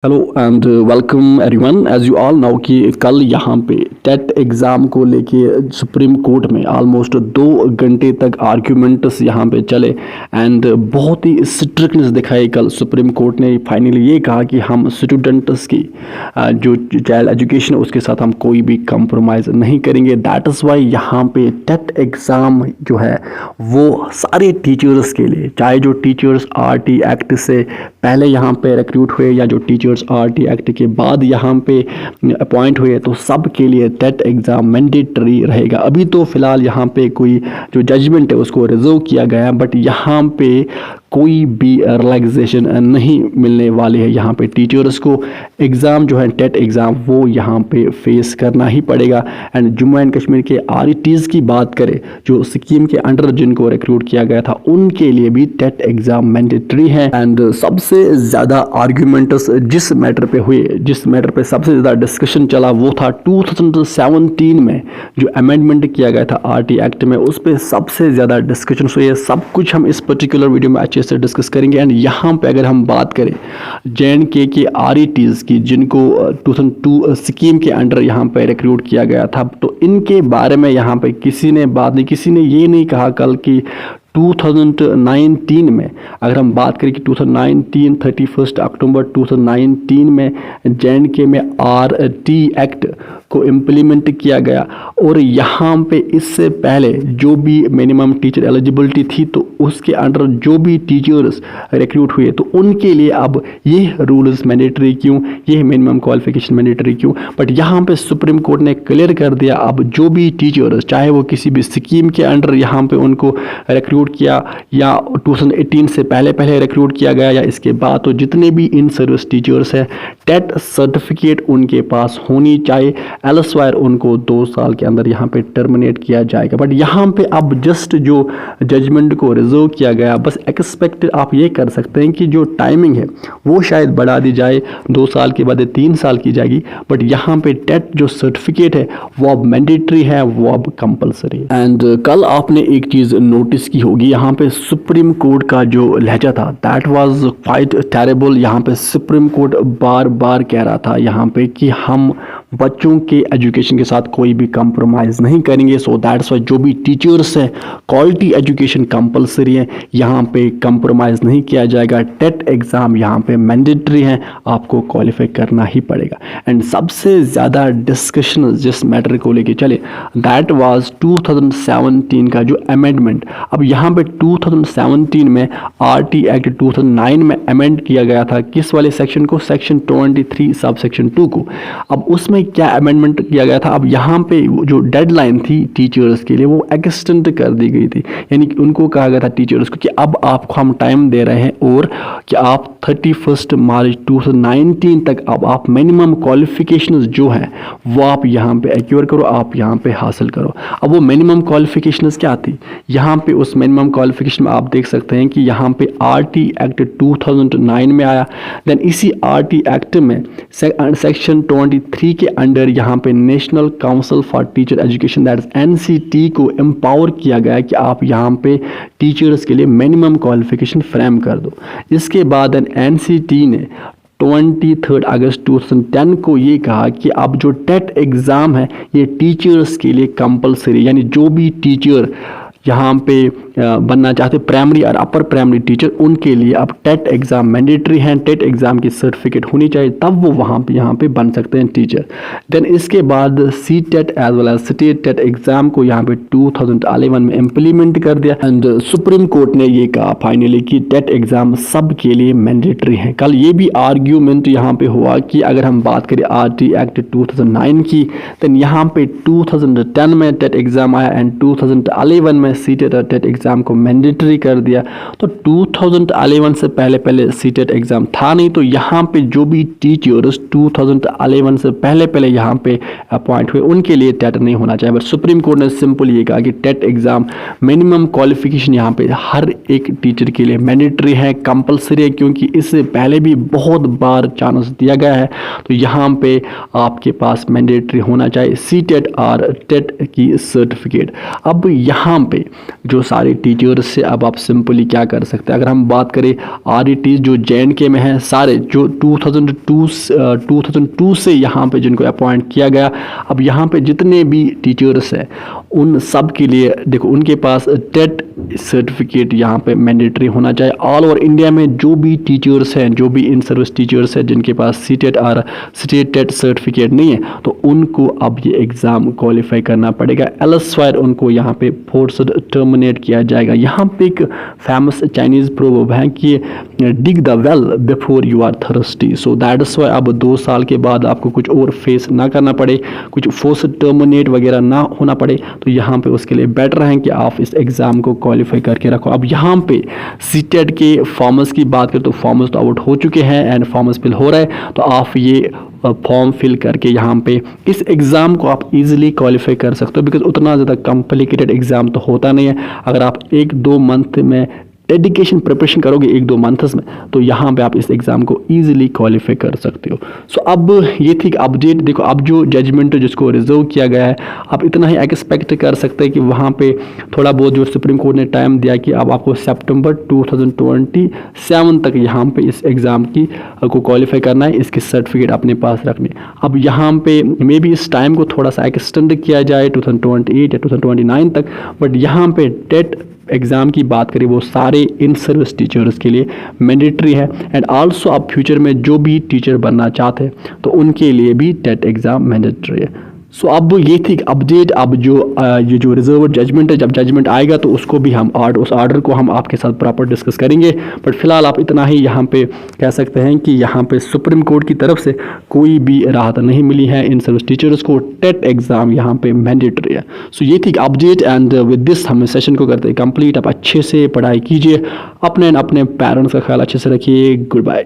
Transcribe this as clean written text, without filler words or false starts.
Hello and welcome everyone. As you all know कि कल यहाँ पे टेट एग्ज़ाम को लेके सुप्रीम कोर्ट में ऑलमोस्ट 2 घंटे तक आर्ग्यूमेंट्स यहाँ पे चले एंड बहुत ही स्ट्रिक्टनेस दिखाई। कल सुप्रीम कोर्ट ने फाइनली ये कहा कि हम स्टूडेंट्स की जो चाइल्ड एजुकेशन है उसके साथ हम कोई भी कंप्रोमाइज़ नहीं करेंगे। दैट इज़ वाई यहाँ पे टेट एग्ज़ाम जो है वो सारे टीचर्स के लिए, चाहे जो टीचर्स RT एक्ट से पहले यहाँ पे रिक्रूट हुए या जो टीचर्स RT एक्ट के बाद यहाँ पे अपॉइंट हुए, तो सब के लिए टेट एग्ज़ाम मैंडेटरी रहेगा। अभी तो फ़िलहाल यहाँ पे कोई जो जजमेंट है उसको रिजर्व किया गया, बट यहाँ पे कोई भी रिलैक्सेशन नहीं मिलने वाली है। यहाँ पे टीचर्स को एग्ज़ाम जो है टेट एग्ज़ाम वो यहाँ पे फेस करना ही पड़ेगा। एंड जम्मू एंड कश्मीर के RTs की बात करें, जो स्कीम के अंडर जिनको रिक्रूट किया गया था, उनके लिए भी टेट एग्ज़ाम मैंडेटरी है। एंड सबसे ज़्यादा आर्ग्यूमेंट्स जिस मैटर पे हुए, जिस मैटर पे सबसे ज़्यादा डिस्कशन चला, वो था 2017 में जो अमेंडमेंट किया गया था RT एक्ट में, उस पर सबसे ज़्यादा डिस्कशन हुई है। सब कुछ हम इस पर्टिकुलर वीडियो में अच्छे से डिस्कस करेंगे। एंड यहाँ पे अगर हम बात करें JNK के RETs की, जिनको 2002 स्कीम के अंडर यहाँ पे रिक्रूट किया गया था, तो इनके बारे में यहाँ पे किसी ने बात नहीं, किसी ने ये नहीं कहा कल कि 2019 में, अगर हम बात करें कि 2019 31 अक्टूबर 2019 में JNK में RT एक्ट को इम्प्लीमेंट किया गया। और यहाँ पे इससे पहले जो भी मिनिमम टीचर एलिजिबिलिटी थी, तो उसके अंडर जो भी टीचर्स रिक्रूट हुए, तो उनके लिए अब ये रूल्स मैंडेटरी क्यों, ये मिनिमम क्वालिफिकेशन मैंडेटरी क्यों। बट यहाँ पे सुप्रीम कोर्ट ने क्लियर कर दिया, अब जो भी टीचर्स, चाहे वो किसी भी स्कीम के अंडर यहाँ पे उनको रिक्रूट किया या 2018 से पहले रिक्रूट किया गया या इसके बाद, तो जितने भी इन सर्विस टीचर्स हैं, टेट सर्टिफिकेट उनके पास होनी चाहिए, एल्सवायर उनको 2 साल के अंदर यहाँ पे टर्मिनेट किया जाएगा। बट यहाँ पे अब जस्ट जो जजमेंट को रिजर्व किया गया, बस एक्सपेक्टेड आप ये कर सकते हैं कि जो टाइमिंग है वो शायद बढ़ा दी जाए, 2 साल के बाद 3 साल की जाएगी। बट यहाँ पे टेट जो सर्टिफिकेट है वो अब मैंडेटरी है, वो अब कंपलसरी है। एंड कल आपने एक चीज़ नोटिस की होगी, यहाँ पे सुप्रीम कोर्ट का जो लहजा था, दैट वाज क्वाइट टेरेबल। यहाँ पे सुप्रीम कोर्ट बार बार कह रहा था यहाँ पे कि हम बच्चों के एजुकेशन के साथ कोई भी कंप्रोमाइज़ नहीं करेंगे। सो दैट्स वाई जो भी टीचर्स हैं, क्वालिटी एजुकेशन कंपलसरी है, यहाँ पे कंप्रोमाइज़ नहीं किया जाएगा। टेट एग्ज़ाम यहाँ पे मैंडेटरी है, आपको क्वालिफाई करना ही पड़ेगा। एंड सबसे ज़्यादा डिस्कशन जिस मैटर को लेके चले, दैट वाज 2017 का जो अमेंडमेंट। अब यहाँ पे 2017 में RT एक्ट 2009 में अमेंड किया गया था, किस वाले सेक्शन को, सेक्शन 23 सब सेक्शन 2 को। अब उसमें क्या अमेंडमेंट किया गया था, अब यहाँ पे जो डेडलाइन थी टीचर्स के लिए वो एक्सटेंड कर दी गई थी। यानी कि उनको कहा गया था टीचर्स को कि अब आपको हम टाइम दे रहे हैं और कि आप 31 मार्च 2019 तक अब आप मिनिमम क्वालिफिकेशंस जो हैं वो आप यहाँ पे एक्योर करो, आप यहाँ पे हासिल करो। अब वो मिनिमम क्वालिफिकेशंस क्या थी, यहाँ पे उस मिनिमम क्वालिफिकेशन में आप देख सकते हैं कि यहाँ पे RT एक्ट 2009 में आया। देन इसी RT एक्ट में सेक्शन 23 के अंडर यहाँ पे national council for teacher education, that is NCT को एम्पावर किया गया कि आप यहाँ पे टीचर्स के लिए मिनिमम क्वालिफिकेशन फ्रेम कर दो। इसके बाद NCT ने 23 अगस्त 2010 को ये कहा कि अब जो टेट एग्ज़ाम है ये टीचर्स के लिए कंपलसरी, यानी जो भी टीचर यहाँ पे बनना चाहते प्राइमरी और अपर प्राइमरी टीचर, उनके लिए अब टेट एग्ज़ाम मैंडेटरी है। टेट एग्ज़ाम की सर्टिफिकेट होनी चाहिए, तब वो वहाँ पे यहाँ पे बन सकते हैं टीचर। देन इसके बाद CTET as well as state TET exam को यहाँ पे 2011 में इम्प्लीमेंट कर दिया। एंड सुप्रीम कोर्ट ने ये कहा फाइनली कि टेट एग्ज़ाम सब के लिए मैंडेटरी है। कल ये भी आर्ग्यूमेंट यहाँ पे हुआ कि अगर हम बात करें RT एक्ट 2009 की, देन यहाँ पे 2010 में टेट एग्ज़ाम आया एंड 2011 में CTET और टेट एग्ज़ाम को मैंडेटरी कर दिया। तो 2011 से पहले CTET एग्ज़ाम था नहीं, तो यहाँ पे जो भी टीचर्स 2011 से पहले यहाँ पे अपॉइंट हुए, उनके लिए टेट नहीं होना चाहिए। बट सुप्रीम कोर्ट ने सिंपल ये कहा कि टेट एग्ज़ाम मिनिमम क्वालिफिकेशन यहाँ पे हर एक टीचर के लिए मैंडेटरी है, कंपलसरी है, क्योंकि इससे पहले भी बहुत बार चांस दिया गया है। तो यहाँ पे आपके पास मैंडेटरी होना चाहिए CTET और टेट की सर्टिफिकेट। अब यहाँ पे पे जो सारे टीचर्स से अब आप सिंपली क्या कर सकते हैं, अगर हम बात करें RET जो JNK में है, सारे जो 2002 से यहाँ पे जिनको अपॉइंट किया गया, अब यहाँ पे जितने भी टीचर्स हैं उन सब के लिए देखो उनके पास टेट सर्टिफिकेट यहाँ पे मैंडेटरी होना चाहिए। ऑल ओवर इंडिया में जो भी टीचर्स हैं, जो भी इन सर्विस टीचर्स हैं जिनके पास सीटेट और स्टेट टेट सर्टिफिकेट नहीं है, तो उनको अब ये एग्ज़ाम क्वालिफाई करना पड़ेगा, एल्सवायर उनको यहाँ पे फोर्स्ड टर्मिनेट किया जाएगा। यहाँ पे एक फेमस चाइनीज़ प्रोवर्ब है कि dig the well before you are thirsty. So that's why अब 2 साल के बाद आपको कुछ और फेस ना करना पड़े, कुछ फोर्स्ड टर्मिनेट वगैरह ना होना पड़े, तो यहाँ पे उसके लिए बेटर है कि आप इस एग्ज़ाम को क्वालिफाई करके रखो। अब यहाँ पे सीटेट के फॉर्म्स की बात करें तो फॉर्म्स तो आउट हो चुके हैं एंड फॉर्म्स फिल हो रहा है, तो आप ये फॉर्म फिल करके यहाँ पे इस एग्ज़ाम को आप इजीली क्वालिफाई कर सकते हो, बिकॉज उतना ज़्यादा कॉम्प्लिकेटेड एग्ज़ाम तो होता नहीं है। अगर आप 1-2 मंथ में डेडिकेशन प्रिपरेशन करोगे 1-2 मंथ्स में, तो यहाँ पे आप इस एग्ज़ाम को इजीली क्वालिफाई कर सकते हो। सो अब ये थी अपडेट। देखो अब जो जजमेंट जिसको रिजर्व किया गया है, आप इतना ही एक्सपेक्ट कर सकते हैं कि वहाँ पे थोड़ा बहुत जो सुप्रीम कोर्ट ने टाइम दिया कि अब आपको सितंबर 2027 तक यहाँ पे इस एग्ज़ाम की को क्वालिफाई करना है, इसकी सर्टिफिकेट अपने पास रखने। अब यहाँ पे मे बी इस टाइम को थोड़ा सा एक्सटेंड किया जाए 2028 या 2029 तक, बट यहाँ पे टेट एग्ज़ाम की बात करें वो सारे इन सर्विस टीचर्स के लिए मैंडेटरी है, एंड आल्सो आप फ्यूचर में जो भी टीचर बनना चाहते हैं तो उनके लिए भी टेट एग्ज़ाम मैंडेटरी है। सो अब ये थी अपडेट। अब जो ये जो रिजर्व जजमेंट है, जब जजमेंट आएगा तो उसको भी हम उस आर्डर को हम आपके साथ प्रॉपर डिस्कस करेंगे, बट फिलहाल आप इतना ही यहाँ पे कह सकते हैं कि यहाँ पे सुप्रीम कोर्ट की तरफ से कोई भी राहत नहीं मिली है इन सर्विस टीचर्स को, टेट एग्ज़ाम यहाँ पे मैंडेटरी है। सो ये थी अपडेट, एंड विद दिस हम सेशन को करते हैं कंप्लीट। आप अच्छे से पढ़ाई कीजिए, अपने पेरेंट्स का ख्याल अच्छे से रखिए। Good bye.